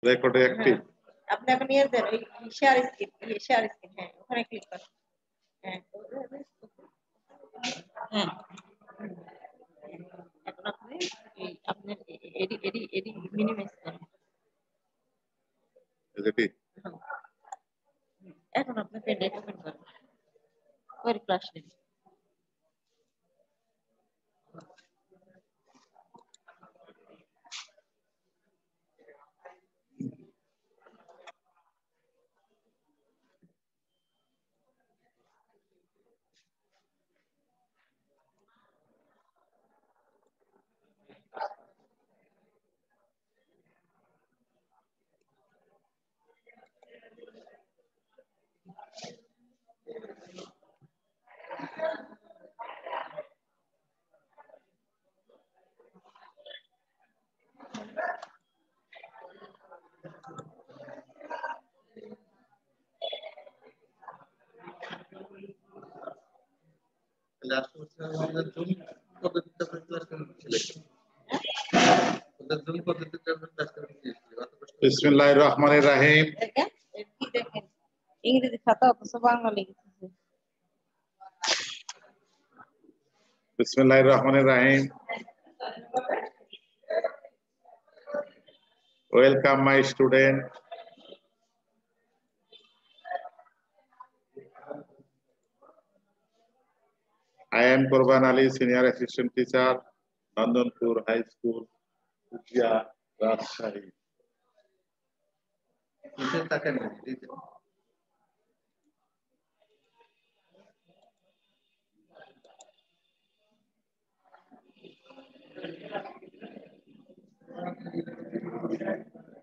রেকর্ডে অ্যাক্টিভ। আপনি এখন নিয়ে দেন ওই শেয়ার স্ক্রিন হ্যাঁ ওখানে ক্লিক করেন। হ্যাঁ হ্যাঁ এখন আপনি আপনার এডি মিনিমাইজ করেন। এখন আপনি পেনড্রাইভ ওপেন করেন ওই ফ্ল্যাশ নেন। বিসমিল্লাহির রহমানির রহিম। দেখেন ইংরেজি খাতা অথচ বাংলা লিখেছে। বিসমিল্লাহির রহমানির রহিম। Welcome my student. I am Qurban Ali, Senior Assistant Teacher, Nandanpur High School, Ukia, Rajshahi.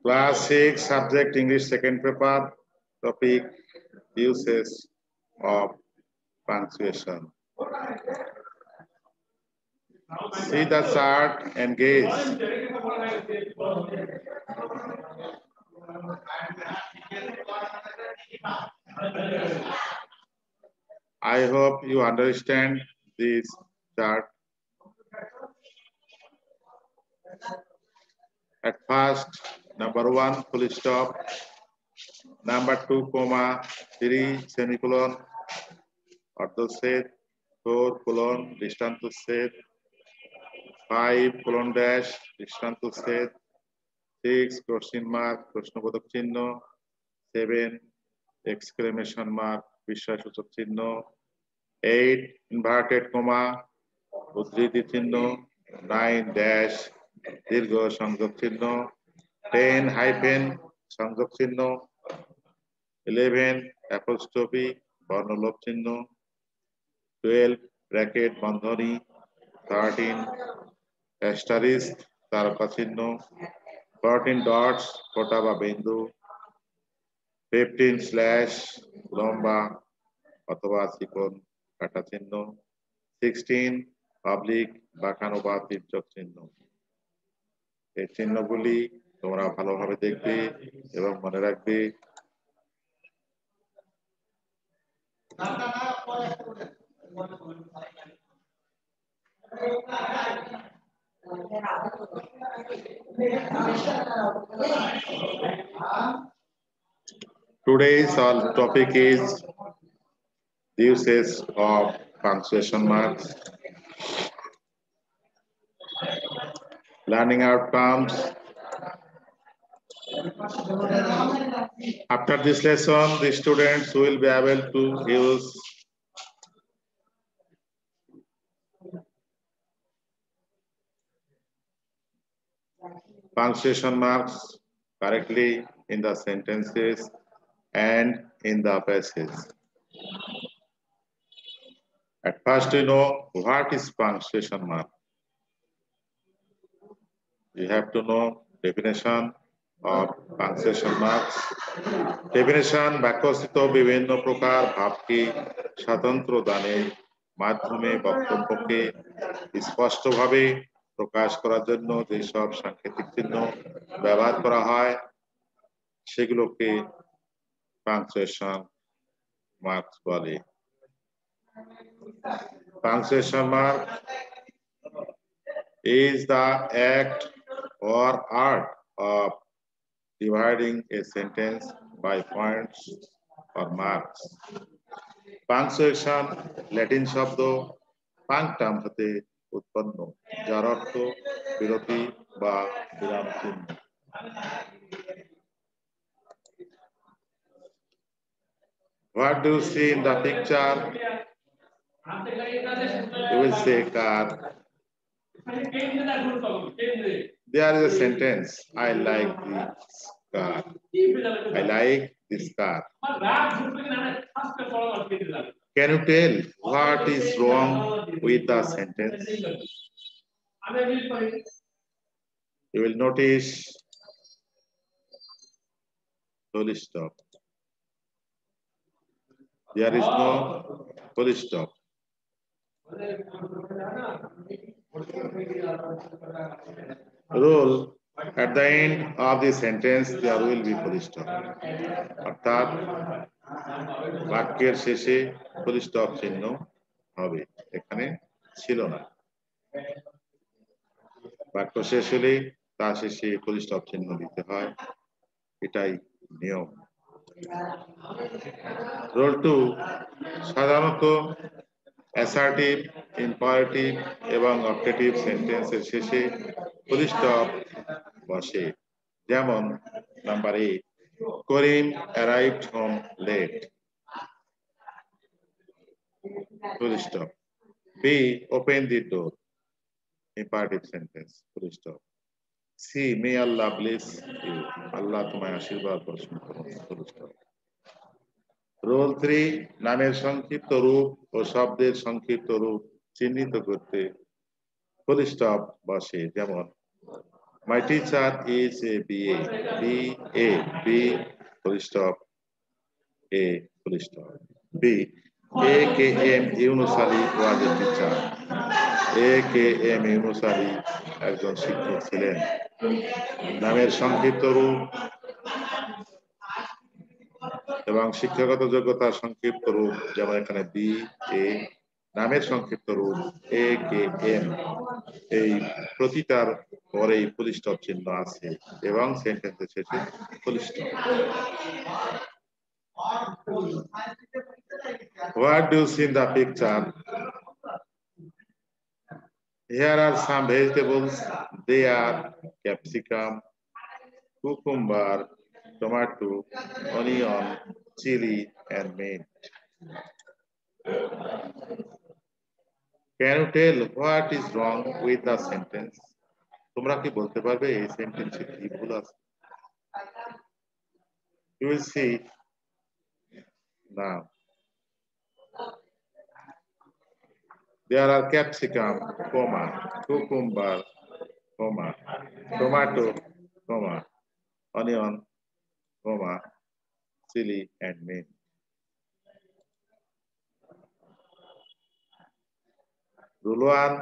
Class 6, subject English second paper, topic uses of punctuation. See the chart and gaze. I hope you understand this chart. At first, number 1, full stop. Number 2, comma, 3, semicolon, অর্ধচ্ছেদ, 4, colon, দৃষ্টান্তচ্ছেদ, 5, colon dash, দৃষ্টান্তচ্ছেদ, 6, question mark, প্রশ্নবোধক চিহ্ন, 7, exclamation mark, বিস্ময়সূচক চিহ্ন, 8, inverted comma, উদ্ধৃতি চিহ্ন, 9, dash, দীর্ঘ সংযোগ চিহ্ন, 10, hyphen, সংযোগ চিহ্ন, 11, apostrophe, বর্ণলোপ চিহ্ন, 12, ব্র্যাকেট বন্ধনী, 13, asterisk, তারকা চিহ্ন, 14, dots, ফোঁটা বা বিন্দু, 15, slash, লম্বা অথবা চিকন কাটা চিহ্ন, 16, পাবলিক বাঁকানো বা তির্যক চিহ্ন। এই চিহ্নগুলি তোমরা ভালোভাবে দেখবে এবং মনে রাখবে। Today's topic is the usage of punctuation marks. Learning outcomes. After this lesson, the students will be able to use punctuation marks correctly in the sentences and in the passage. At first, you know what is punctuation mark. You have to know definition of punctuation marks. Definition বাক্যস্থিত বিভিন্ন প্রকার ভাবকে স্বাতন্ত্র্য দানের মাধ্যমে বক্তব্যকে স্পষ্টভাবে প্রকাশ করার জন্য যেসব সাংকেতিক চিহ্ন ব্যবহার করা হয় সেগুলোকে পাংচুয়েশন মার্কস বলে। Punctuation mark is the act or art of dividing a sentence by points or marks. Punctuation Latin শব্দ পাংটাম হতে উৎপন্ন, যার অর্থ বিরতি বা বিরাম চিহ্ন। What do you see in the picture? You will say car. There is a sentence, I like this car. I like this car. Can you tell what is wrong with the sentence? You will notice full stop. There is no full stop. Rule, at the end of the sentence there will be full stop. অর্থাৎ বাক্যের শেষে full stop চিহ্ন হবে, এখানে ছিল না। বাক্য শেষ হলে তার শেষে ফুল স্টপ চিহ্ন দিতে হয়, এটাই নিয়ম। রোল 2, সাধারণত অ্যাসার্টিভ, ইম্পারেটিভ এবং অবজেক্টিভ সেন্টেন্সের শেষে ফুল স্টপ বসে। যেমন number A, Karim arrived home late, full stop. B, open the door, imperative sentence, full stop. C, may Allah bless you, আল্লাহ তোমায় আশীর্বাদ বর্ষণ করুন, full stop. রোল 3, নামের সংক্ষিপ্ত রূপ ও শব্দের সংক্ষিপ্ত রূপ চিহ্নিত করতে ফুল স্টপ বসে। যেমন my teacher is a BA, BA, B, full stop, A, full stop. B, AKM Yunus Ali was a teacher. AKM Yunus Ali একজন শিক্ষক ছিলেন। নামের সংক্ষিপ্ত রূপ এবং শিক্ষাগত যোগ্যতার সংক্ষিপ্ত রূপ, যেমন এখানে BA, নামের সংক্ষিপ্ত রূপ AKM, এই প্রতিটার পরেই ফুল স্টপ চিহ্ন আছে এবং সেন্টেন্সের শেষে full stop. What do you see in the picture? Here are some vegetables. They are capsicum, cucumber, tomato, onion, chili, and mint. Can you tell what is wrong with the sentence? তোমরা কি বলতে পারবে এই সেন্টেন্সে কি ভুল আছে? You will see now. There are capsicum, comma, cucumber, comma, tomato, comma, onion, comma, chili, and mint. Rule 1,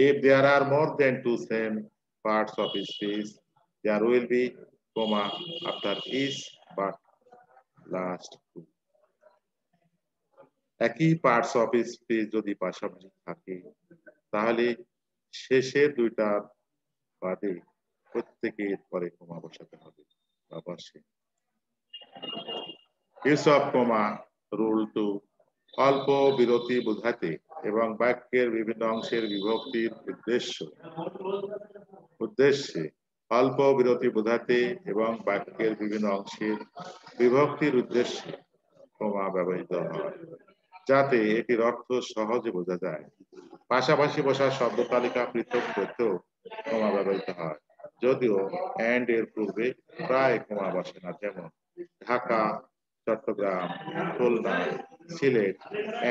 if there are more than 2 same parts of a speech, there will be comma after each but last 2. একই parts of speech যদি পাশাপাশি থাকে তাহলে শেষের দুইটার বাদে প্রত্যেকের পরে কমা বসাতে হবে বা বসে। ইউজ অফ কমা, রুল 2, অল্প বিরতি বোঝাতে এবং বাক্যের বিভিন্ন অংশের বিভক্তির উদ্দেশ্যে অল্প বিরতি বোঝাতে এবং বাক্যের বিভিন্ন অংশের বিভক্তির উদ্দেশ্যে কমা ব্যবহৃত হয়, যাতে এটির অর্থ সহজে বোঝা যায়। পাশাপাশি বসা শব্দ তালিকা পৃথক করতেও কমা ব্যবহৃত হয়, যদিও এন্ড এর পূর্বে প্রায় কমা বসে না। যেমন Dhaka, Chittagong, Khulna, Sylhet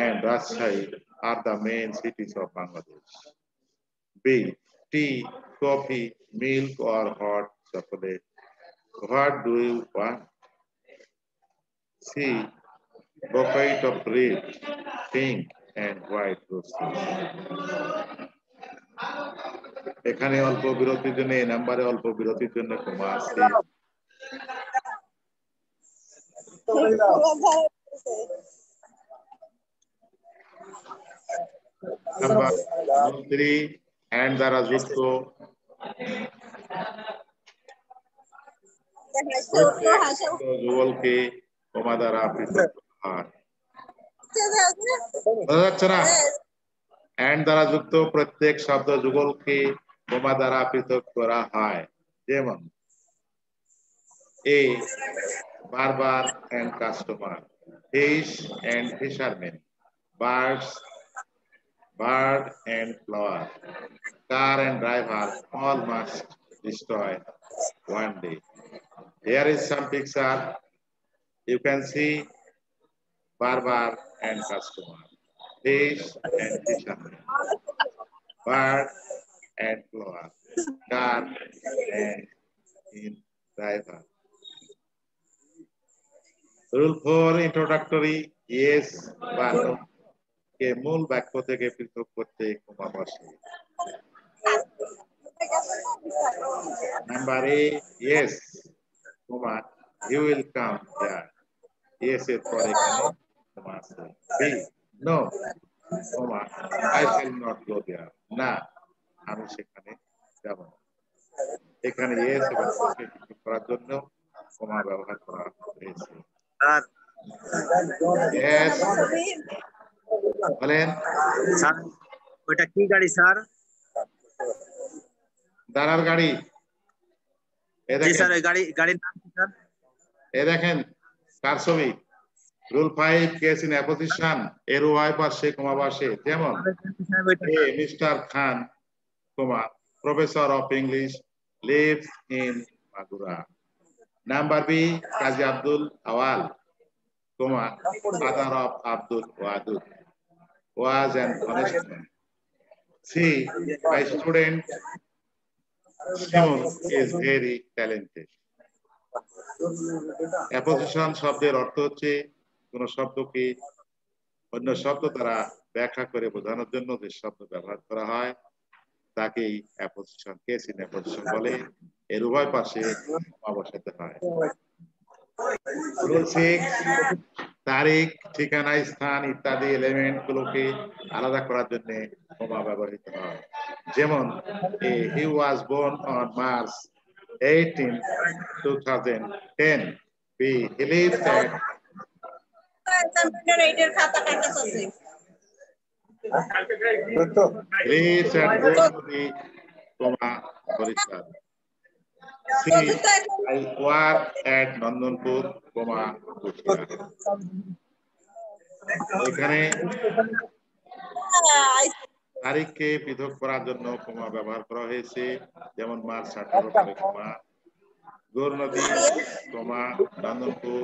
and Rajshahi are the main cities of Bangladesh. B, tea, coffee, milk or hot chocolate. What do you want? C, bucket of red, pink and white roses. এখানে অল্প বিরতির জন্য এই নাম্বারে অল্প বিরতির জন্য কমা আছে। নাম্বার 3 and দ্বারা যুক্ত যুগলকে কমা দ্বারা পৃথক হয়। বোঝা যাচ্ছে না? এন্ড দ্বারা যুক্ত প্রত্যেক শব্দ যুগলকে কমা দ্বারা পৃথক করা হয়। যেমন A barber and customer, fish and fisherman, birds bird and flower, car and driver, all must destroy one day. Here is some picture. You can see barber and customer, fish and fisherman, bird and flower, car and in driver. Rule 4 introductory, yes বা no কে মূল বাক্য থেকে পৃথক করতে কমা বসে। Number A, yes, comma, you will come here. Yes এর পরে এখানে comma আছে। B, no, comma, I shall not go there. না, আমি সেখানে যাব না। এখানে yes এবং no কে পৃথক করার জন্য comma ব্যবহার করা হয়েছে। Yes, বলেন। স্যার ওটা কি গাড়ি স্যার? দাঁড়ার গাড়ি। জি স্যার, ওই গাড়ির নাম কি স্যার? এ দেখেন কার ছবি। রুল 5 কেস ইন অ্যাপোজিশন এর উভয় পাশে কমা বসে। যেমন A mister Khan comma professor of English lives in Magura. Number B Kazi Abdul Awal comma father of Abdul Wadud was an honest man. C, my student Simon is very talented. Apposition শব্দের অর্থ হচ্ছে কোন শব্দকে অন্য শব্দ দ্বারা ব্যাখ্যা করে বোঝানোর জন্য যে শব্দ ব্যবহার করা হয় তাকেই অ্যাপোজিশন কেস ইন অ্যাপোজিশন বলে। এর উভয় পাশে কমা বসাতে হয়। রুল 6 তারিখ, ঠিকানা, স্থান ইত্যাদি এলিমেন্ট গুলোকে আলাদা করার জন্য কমা ব্যবহৃত হয়। যেমন he was born on March 18, 2010. B, he lives at Guwahati, Orissa. C, I work at Nandanpur, Kuchia. এখানে তারিখকে পৃথক করার জন্য কমা ব্যবহার করা হয়েছে। যেমন মার্চ 18 পরে কমা, গৌরনদী কমা, নন্দনপুর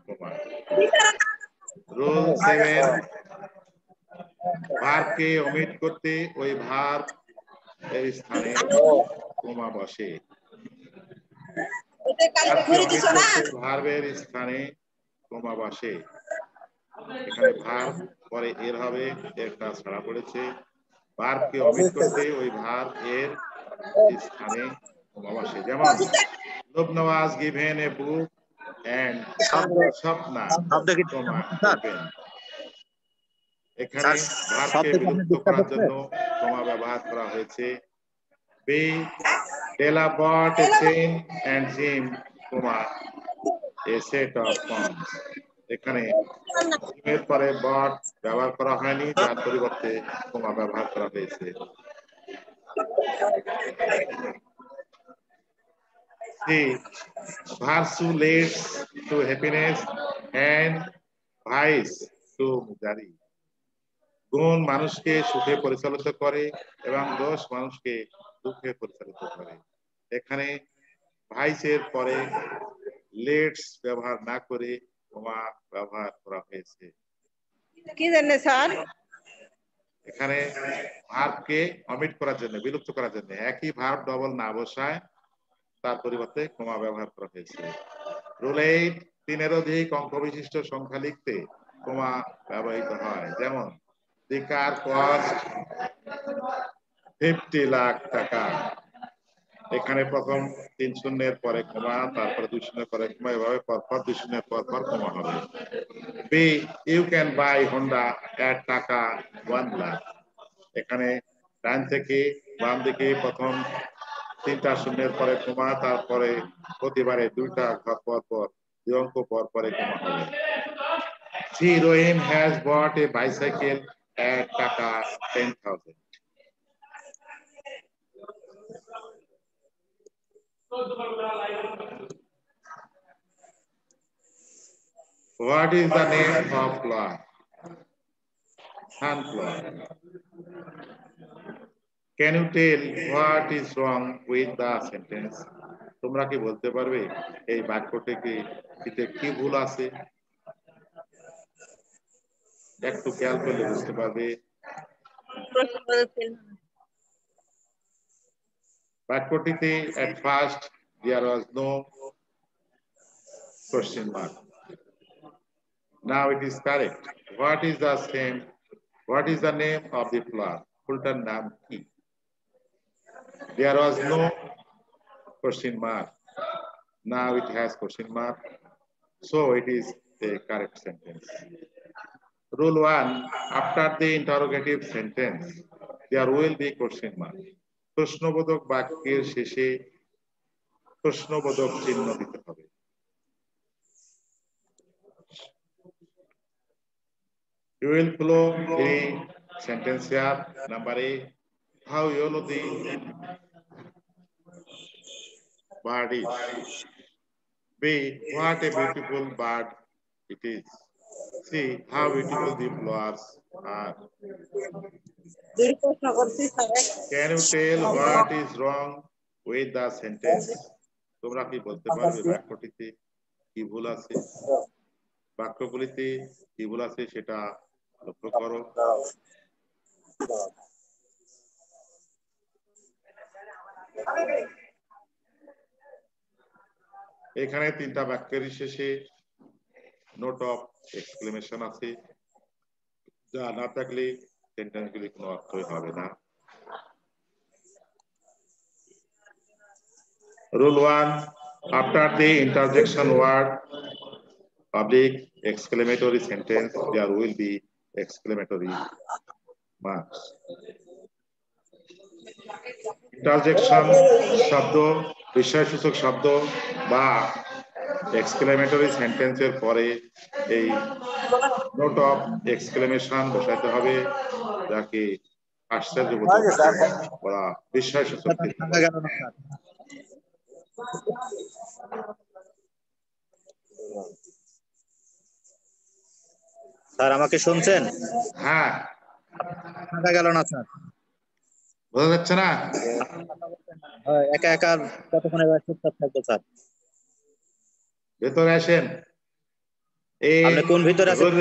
কমা। রুল 7 ভার্বকে ওমিট করতে ওই ভার্ব এর স্থানে কমা বসে। ভার্বের স্থানে কমা বসে। এখানে ভার্ব পরে এর হবে, একটা ছাড়া পড়েছে। ভার্বকে ওমিট করতে ওই ভার্ব এর স্থানে কমা বসে। যেমন Lubna was given a book and Swapna comma open. এখানে ভার্বকে বিলুপ্ত করার জন্য কমা ব্যবহার করা হয়েছে। B, Della bought a chain and Jim, a set of pawns. এখানে এর পরে বট ব্যবহার করা হয়নি, যার পরিবর্তে কমা ব্যবহার করা হয়েছে। C, Bharsu leads to happiness and vice to misery. গুণ মানুষকে সুখে পরিচালিত করে এবং দোষ মানুষকে দুঃখে পরিচালিত করে। এখানে ভাইসের পরে লেটস ব্যবহার না করে কমা ব্যবহার করা হয়েছে। কি জানেন স্যার? এখানে ভার্বকে অমিট করার জন্য, বিলুপ্ত করার জন্য একই ভার্ব ডবল না বসায় তার পরিবর্তে কমা ব্যবহার করা হয়েছে। রুল 8 3 এর অধিক অঙ্ক বিশিষ্ট সংখ্যা লিখতে কমা ব্যবহৃত হয়। যেমন দি কার কস্ট 50 লাখ টাকা। এখানে প্রথম 3 শূন্যের পরে কমা, তারপরে 2 শূন্যের পরে কমা, এভাবে পরপর 2 শূন্যের পর কমা হবে। B, you can buy Honda at টাকা 1 লাখ। এখানে ডান থেকে বাম দিকে প্রথম তিনটা শূন্যের পরে কমা, তারপরে প্রতিবারে দুইটা ঘর পর পর দুই অঙ্ক পর পরে কমা হবে। See, Rohim has bought a bicycle at Taka 10,000. What is the name of flower? Sunflower. Can you tell what is wrong with the sentence? তোমরা কি বলতে পারবে এই বাক্যটিতে কি ভুল আছে? একটু খেয়াল করলে বুঝতে পারবে। বাক্যটিতে at first there was no question mark. Now it is correct. What is the same? What is the name of the flower? ফুলটার নাম কি? There was no question mark. Now it has question mark. So it is a correct sentence. Rule 1, after the interrogative sentence, there will be question mark. প্রশ্নবোধক বাক্যের শেষে প্রশ্নবোধক চিহ্ন দিতে হবে। You will follow three sentences here. Number A, how yellow the bird is. B, what a beautiful bird it is. C, how beautiful the flowers are. Can you tell what is wrong with the sentence? তোমরা কি বলতে পারবে বাক্যটিতে কি ভুল আছে? বাক্যগুলিতে কি ভুল আছে সেটা লক্ষ্য করো। এখানে তিনটা বাক্যের শেষে নোট অফ এক্সক্লেমেশন আছে, যা না থাকলে সেন্টেন্সগুলি কোনো অর্থই হবে না। Rule 1, after the interjection word public exclamatory sentence, there will be exclamatory marks. Interjection শব্দ, বিস্ময়সূচক শব্দ বা এক্সক্লেমেটরি সেন্টেন্সের পরে এই নোট অফ এক্সক্লেমেশন বসাতে হবে, যাকে আশ্চর্যবোধক বা বিস্ময়সূচক। স্যার আমাকে শুনছেন? হ্যাঁ, শোনা গেল না স্যার। বোঝা যাচ্ছে না? একা একা কতক্ষণ চুপচাপ থাকবো স্যার? ভেতরে আসেন। আপনি কোন ভিতরে আছেন?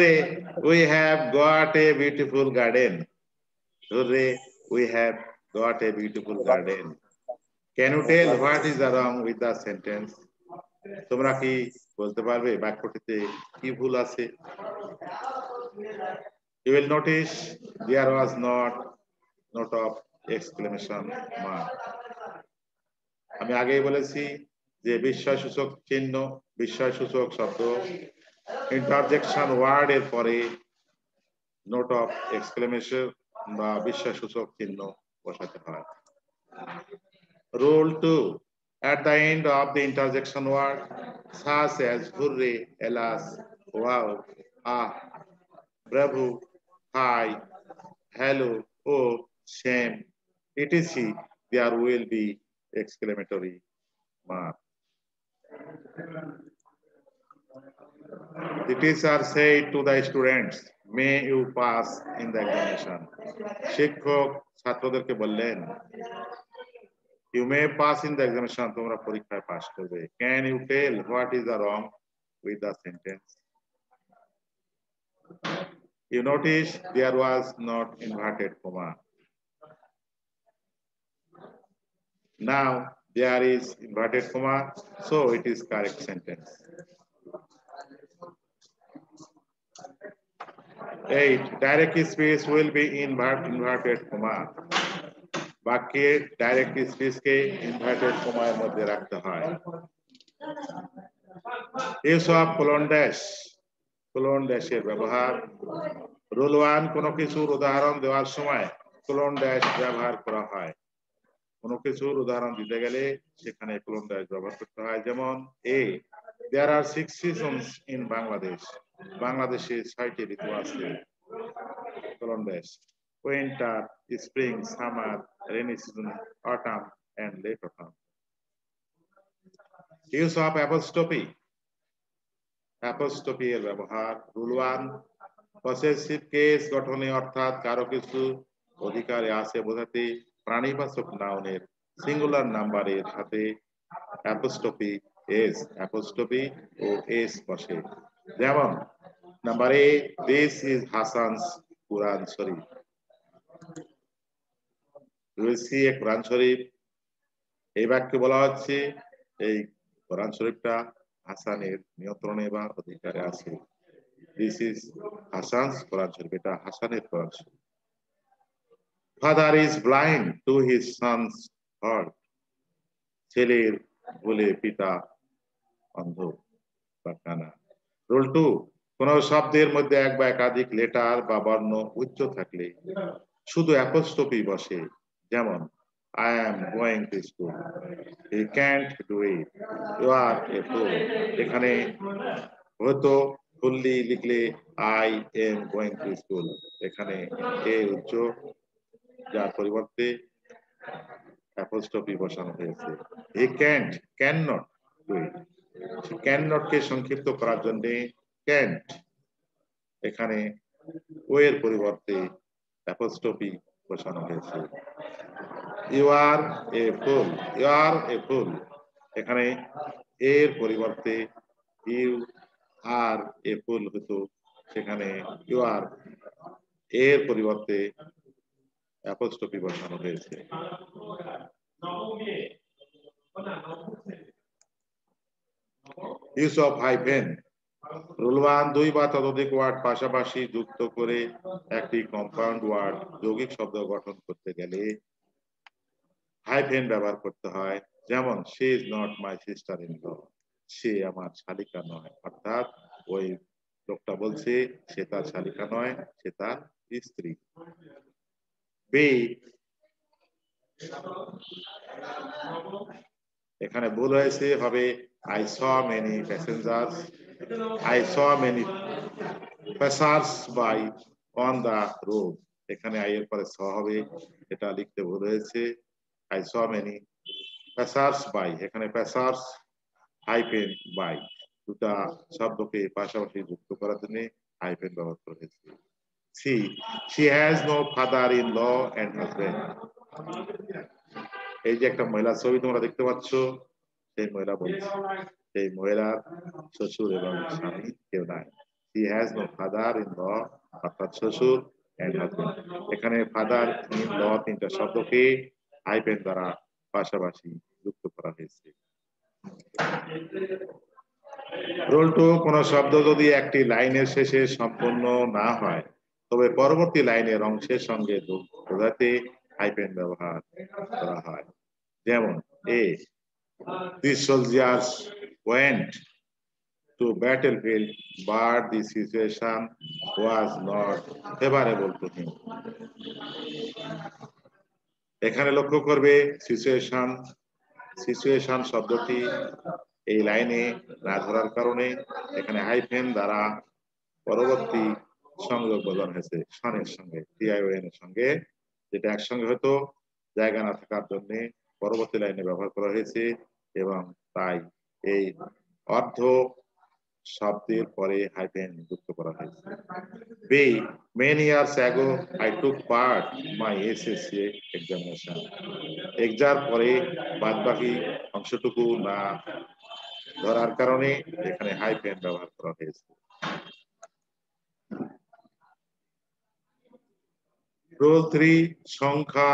We have got a beautiful garden. We have got a beautiful garden. Can you tell what is wrong with the sentence? তোমরা কি বলতে পারবে বাক্যটিতে কি ভুল আছে? You will notice there was not note of exclamation mark. আমি আগেই বলেছি যে বিস্ময়সূচক চিহ্ন, বিস্ময়সূচক শব্দ ইন্টারজেকশন ওয়ার্ড এর পরে নোট অফ এক্সক্লেমেশন বা বিস্ময়সূচক চিহ্ন বসাতে হয়। Rule 2, at the end of the interjection word such as hurray, alas, wow, ah, bravo, hi, hello, oh, shame, etc., there will be exclamatory mark. The teacher said to the students, may you pass in the examination. শিক্ষক ছাত্রদেরকে বললেন, you may pass in the examination, তোমরা পরীক্ষায় pass করবে। Can you tell what is the wrong with the sentence? You notice there was not inverted comma. Now there is inverted comma, so it is correct sentence. 8, direct speech will be inverted comma. বাক্যে direct স্পিচকে inverted কমার মধ্যে রাখতে হয়। Use of colon ড্যাশের ব্যবহার। Rule 1, কোনো কিছুর উদাহরণ দেওয়ার সময় কোলন ড্যাশ ব্যবহার করা হয়। কোনো কিছুর উদাহরণ দিতে গেলে সেখানে কোলন ড্যাশ ব্যবহার করতে হয়। যেমন A, there are 6 seasons in Bangladesh. বাংলাদেশে 6টি ঋতু আছে। Colon dash, winter, spring, summer, rainy season, autumn and late autumn. Use of apostrophe. Apostrophe এর ব্যবহার। রুল 1, পসেসিভ কেস গঠনে অর্থাৎ কারো কিছু অধিকারে আছে বোঝাতে প্রাণীবাচক নাউনের সিঙ্গুলার নাম্বারের সাথে অ্যাপোস্ট্রফি ও এস বসে। যেমন number A, this is Hasan's Quran Sharif. রয়েছি এক কোরআন শরীফ। এই বাক্যে বলা হচ্ছে এই কোরআন শরীফটা হাসানের নিয়ন্ত্রণে বা অধিকারে আছে। দিস ইজ হাসানস কোরআন শরীফ, এটা হাসানের কোরআন শরীফ। Father is blind to his son's heart. ছেলের বলে পিতা অন্ধ বা কানা। রুল 2, কোন শব্দের মধ্যে এক বা একাধিক লেটার বা বর্ণ উচ্চ থাকলে শুধু অ্যাপোস্ট্রফি বসে। যেমন I am going to school, he can't do it, you are a fool। এখানে হয়তো ফুললি লিখলে I am going to school, এখানে এ উচ্চ, যার পরিবর্তে অ্যাপোস্ট্রফি বসানো হয়েছে। he cannot do it, ক্যাননট কে সংক্ষিপ্ত করার জন্য ক্যান্ট, এখানে ও এর পরিবর্তে অ্যাপোস্ট্রফি বসানো হয়েছে। ইউ আর এ ফুল, এখানে এর পরিবর্তে ইউ আর এ ফুল হতো, সেখানে ইউ আর এর পরিবর্তে অ্যাপোস্ট্রফি বসানো হয়েছে। Use of hyphen. রুল 1, 2 বা ততোধিক ওয়ার্ড পাশাপাশি যুক্ত করে একটি কম্পাউন্ড ওয়ার্ড যৌগিক শব্দ গঠন করতে গেলে হাইফেন ব্যবহার করতে হয়। যেমন she is not my sister in law, সে আমার শালিকা নয়, অর্থাৎ ওই লোকটা বলছে সে তার শালিকা নয়, সে তার স্ত্রী। বি, এখানে ভুল হয়েছে, হবে I saw many passengers by on the road। এখানে আই এর পরে স হবে, এটা লিখতে ভুল হয়েছে। I saw many passers by, এখানে passers হাইফেন by, দুটা শব্দকে পাশাপাশি যুক্ত করার জন্য হাইফেন ব্যবহার করা হয়েছে। C, she has no father in law and husband। এই যে একটা মহিলার ছবি তোমরা দেখতে পাচ্ছ, সেই মহিলা বলছে সেই মহিলার শ্বশুর এবং স্বামী কেউ নাই। she has no father in law, অর্থাৎ শ্বশুর and husband। এখানে ফাদার ইন ল তিনটা শব্দকে হাইফেন দ্বারা পাশাপাশি যুক্ত করা হয়েছে। রুল 2, কোন শব্দ যদি একটি লাইনের শেষে সম্পূর্ণ না হয় তবে পরবর্তী লাইনের অংশের সঙ্গে বোঝাতে হাইফেন ব্যবহার করা হয়। যেমন এ, these soldiers went to battlefield but the situation was not favorable to him। এখানে লক্ষ্য করবে সিচুয়েশন শব্দটি এই লাইনে না ধরার কারণে এখানে হাইফেন দ্বারা পরবর্তী সংযোগ বোঝানো হয়েছে সনের সঙ্গে, টিআইওএন এর সঙ্গে, যেটা একসঙ্গে হতো জায়গা না থাকার জন্য পরবর্তী লাইনে ব্যবহার করা হয়েছে, এবং তাই এই অর্ধ শব্দের পরে হাইফেন যুক্ত করা হয়েছে। B, many years ago I took part my SSC examination। এক্সার পরে বাদবাকি অংশটুকু না ধরার কারণে এখানে হাইফেন ব্যবহার করা হয়েছে। রুল 3, সংখ্যা।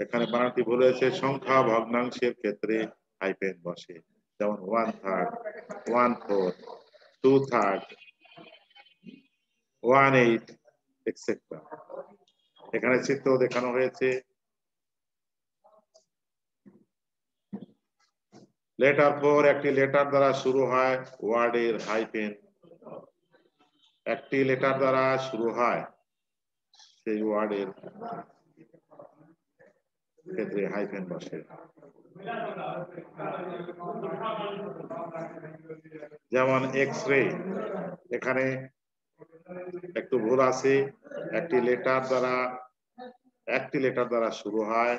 এখানে বানানটি ভুল হয়েছে, সংখ্যা ভগ্নাংশের ক্ষেত্রে হাইফেন বসে। যেমন 1/3, 1/4, 2/3, 1/8 এটসেট্রা। এখানে চিত্র দেখানো হয়েছে। লেটার 4, একটি লেটার দ্বারা শুরু হয় ওয়ার্ডের হাইফেন। একটি লেটার দ্বারা শুরু হয় সেই ওয়ার্ডের ক্ষেত্রে হাইফেন বসে। যেমন এক্স রে, এখানে একটু ভুল আছে, একটি লেটার দ্বারা শুরু হয়,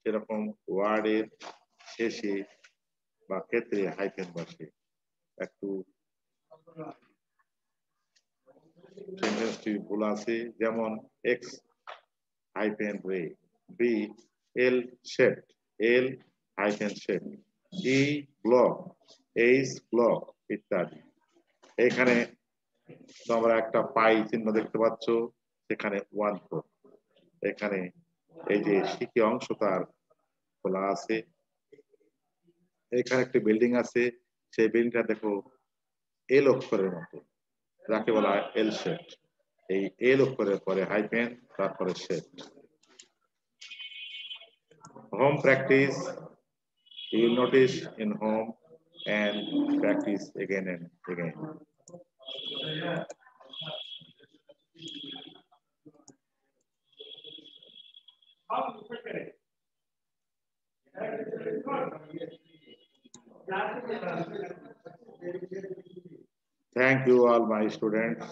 সেরকম ওয়ার্ডের শেষে বা ক্ষেত্রে হাইফেন বসে। একটু সেন্টেন্সটি ভুল আছে, যেমন X hyphen ray, B L shaped, L hyphen shaped, E block, H block ইত্যাদি। এখানে তোমরা একটা পাই চিহ্ন দেখতে পাচ্ছ, সেখানে 1/4। এখানে এই যে শিখি অংশ তার খোলা আছে। এখানে একটি বিল্ডিং আছে, সেই বিল্ডিংটা দেখো এল অক্ষরের মতো, যাকে বলা হয় এল শেপ। এই এল অক্ষরের পরে হাইফেন, তারপরে shape. Home practice, you will notice in home and practice again and again. Thank you all my students.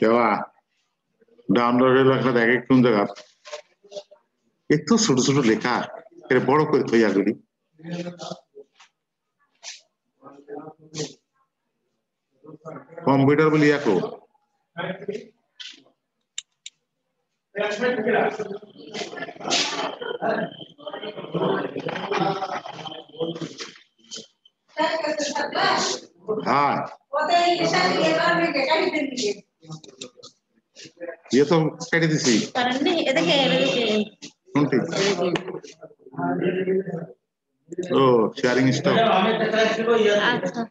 केव्हा डाउनलोड লেখা দেখে কোন জায়গা এত ছোট ছোট লেখা এর বড় করে তৈরি করি কম্পিউটার বলি একো हाँ ये तो कैसे दिसी करने ये देखिए कौन थी ओ शेयरिंग स्टॉक अच्छा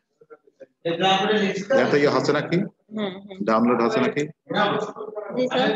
या तो ये हंसना की डाउनलोड हंसना की जी सर